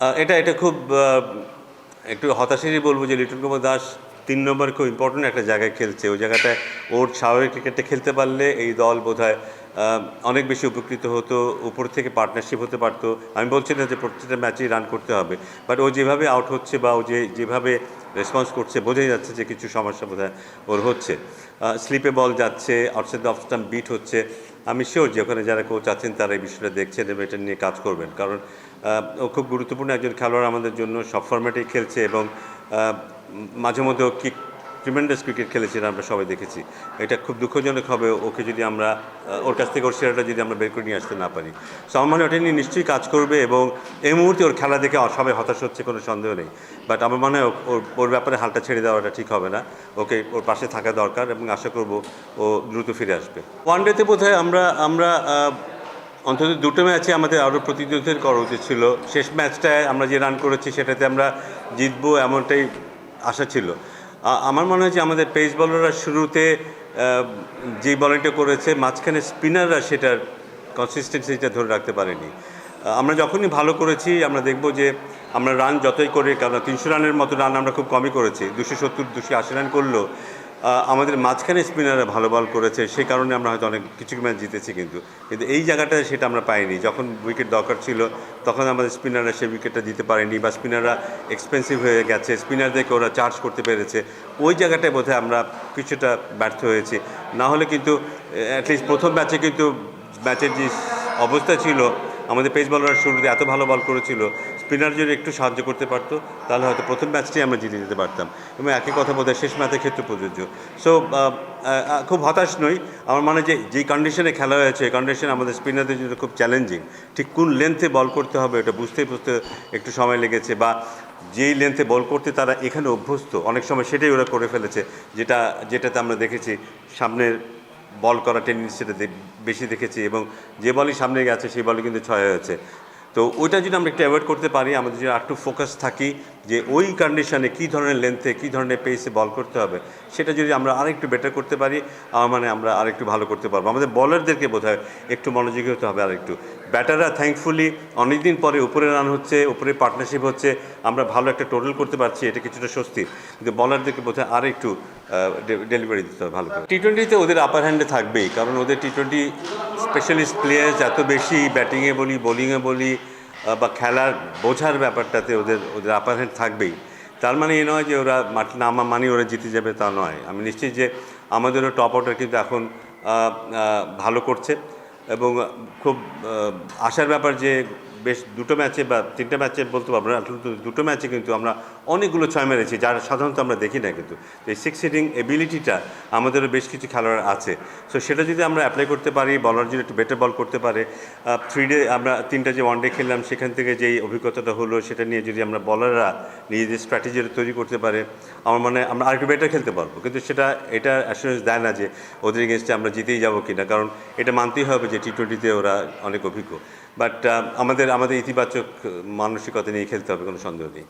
এটা এটা খুব একটু হতাশারই বলবো যে লিটন কুমার দাস ৩ নম্বর খুব ইম্পর্টেন্ট একটা জায়গায় খেলছে। ওই জায়গাটায় ওর স্বাভাবিক ক্রিকেটটা খেলতে পারলে এই দল বোধহয় অনেক বেশি উপকৃত হতো, উপর থেকে পার্টনারশিপ হতে পারতো। আমি বলছি না যে প্রত্যেকটা ম্যাচেই রান করতে হবে, বাট ও যেভাবে আউট হচ্ছে বা ও যেভাবে রেসপন্স করছে বোঝাই যাচ্ছে যে কিছু সমস্যা বোধহয় ওর হচ্ছে। স্লিপে বল যাচ্ছে, outside the off stump beat হচ্ছে। আমি শিওর যে ওখানে যারা কোচ আছেন তারা এই বিষয়টা দেখছেন এবং এটা নিয়ে কাজ করবেন, কারণ ও খুব গুরুত্বপূর্ণ একজন খেলোয়াড় আমাদের জন্য। সব ফরম্যাটেই খেলছে এবং মাঝে মধ্যে ও কি ট্রিমেন্ডাস ক্রিকেট খেলেছেন আমরা সবাই দেখেছি। এটা খুব দুঃখজনক হবে ওকে যদি আমরা ওর কাছ থেকে ওর সেরাটা যদি আমরা বের করে নিয়ে আসতে না পারি। সো আমার মনে হয় ওটা নিয়ে নিশ্চয়ই কাজ করবে এবং এই মুহূর্তে ওর খেলা দেখে সবাই হতাশ হচ্ছে, কোনো সন্দেহ নেই। বাট আমার মনে হয় ওর ব্যাপারে হালটা ছেড়ে দেওয়াটা ঠিক হবে না। ওকে ওর পাশে থাকা দরকার এবং আশা করব ও দ্রুত ফিরে আসবে। ওয়ানডেতে বোধহয় আমরা অন্তত দুটো ম্যাচে আমাদের আরও প্রতিদ্বন্দ্বিতা করা উচিত ছিল। শেষ ম্যাচটায় আমরা যে রান করেছি সেটাতে আমরা জিতবো এমনটাই আশা ছিল। আমার মনে হয় যে আমাদের পেস বলাররা শুরুতে যে বলিংটা করেছে, মাঝখানে স্পিনাররা সেটার কনসিস্টেন্সিটা ধরে রাখতে পারেনি। আমরা যখনই ভালো করেছি আমরা দেখব যে আমরা রান যতই করি, কারণ 300 রানের মতো রান আমরা খুব কমই করেছি, 270-280 রান করলেও আমাদের মাঝখানে স্পিনাররা ভালো বল করেছে, সেই কারণে আমরা হয়তো অনেক কিছু ম্যাচ জিতেছি। কিন্তু এই জায়গাটায় সেটা আমরা পাইনি। যখন উইকেট দরকার ছিল তখন আমাদের স্পিনাররা সেই উইকেটটা দিতে পারেনি, বা স্পিনাররা এক্সপেন্সিভ হয়ে গেছে, স্পিনারদেরকে ওরা চার্জ করতে পেরেছে। ওই জায়গাটায় বোধহয় আমরা কিছুটা ব্যর্থ হয়েছি। না হলে কিন্তু অ্যাটলিস্ট প্রথম ম্যাচে কিন্তু ম্যাচের যে অবস্থা ছিল, আমাদের পেস বলাররা শুরুতে এত ভালো বল করেছিল, স্পিনার যদি একটু সাহায্য করতে পারতো তাহলে হয়তো প্রথম ম্যাচটি আমরা জিতে যেতে পারতাম। এবং একই কথা বোধহয় শেষ ম্যাচের ক্ষেত্রে প্রযোজ্য। সো খুব হতাশ নই। আমার মনে হয় যে যেই কন্ডিশনে খেলা হয়েছে এই কন্ডিশনে আমাদের স্পিনারদের জন্য খুব চ্যালেঞ্জিং। ঠিক কোন লেন্থে বল করতে হবে এটা বুঝতে একটু সময় লেগেছে, বা যেই লেন্থে বল করতে তারা এখানে অভ্যস্ত, অনেক সময় সেটাই ওরা করে ফেলেছে, যেটাতে আমরা দেখেছি সামনের বল করা টেন্ডেন্সিটা বেশি দেখেছি, এবং যে বলই সামনে গেছে সেই বলই কিন্তু 6 হয়েছে। তো ওইটা যদি আমরা একটু অ্যাভয়েড করতে পারি, আমাদের যদি একটু ফোকাস থাকি যে ওই কন্ডিশনে কী ধরনের লেন্থে কী ধরনের পেসে বল করতে হবে, সেটা যদি আমরা আরেকটু বেটার করতে পারি, আমার মানে আমরা আরেকটু ভালো করতে পারবো। আমাদের বলারদেরকে বোধহয় একটু মনোযোগী হতে হবে আরেকটু। ব্যাটাররা থ্যাঙ্কফুলি অনেকদিন পরে উপরে রান হচ্ছে, উপরে পার্টনারশিপ হচ্ছে, আমরা ভালো একটা টোটাল করতে পারছি, এটা কিছুটা স্বস্তি। কিন্তু বলারদেরকে বোধহয় আরেকটু ডেলিভারি দিতে হবে ভালো করে। টি-20তে ওদের আপার হ্যান্ডে থাকবেই, কারণ ওদের টি-20 স্পেশালিস্ট প্লেয়ার্স এত বেশি, ব্যাটিংয়ে বলি বোলিংয়ে বলি বা খেলার বোঝার ব্যাপারটাতে ওদের আপার হ্যান্ড থাকবেই। তার মানে এই নয় যে ওরা মাঠে নামা মানে ওরা জিতে যাবে, তা নয়। আমি নিশ্চিত যে আমাদেরও টপ অর্ডার কিন্তু এখন ভালো করছে, এবং খুব আশার ব্যাপার যে বেশ দুটো ম্যাচে বা তিনটে ম্যাচে বলতে পারবো না, দুটো ম্যাচে কিন্তু আমরা অনেকগুলো 6 মেরেছি, যার সাধারণত আমরা দেখি না। কিন্তু এই 6 হিটিং এবিলিটিটা আমাদেরও বেশ কিছু খেলোয়াড় আছে। সো সেটা যদি আমরা অ্যাপ্লাই করতে পারি, বলার যদি একটু বেটার বল করতে পারে, 3 ডে আমরা 3টা যে 1 ডে খেললাম সেখান থেকে যেই অভিজ্ঞতাটা হলো সেটা নিয়ে যদি আমরা বলাররা নিজেদের স্ট্র্যাটেজি তৈরি করতে পারে, আমার মনে হয় আমরা আরেকটু বেটার খেলতে পারবো। কিন্তু এটা অ্যাসুরেন্স দেয় না যে ওদের এগেনস্টে আমরা জিতেই যাবো কিনা, কারণ এটা মানতেই হবে যে টি-20তে ওরা অনেক অভিজ্ঞ। বাট আমাদের ইতিবাচক মানসিকতা নিয়ে খেলতে হবে, কোনো সন্দেহ নেই।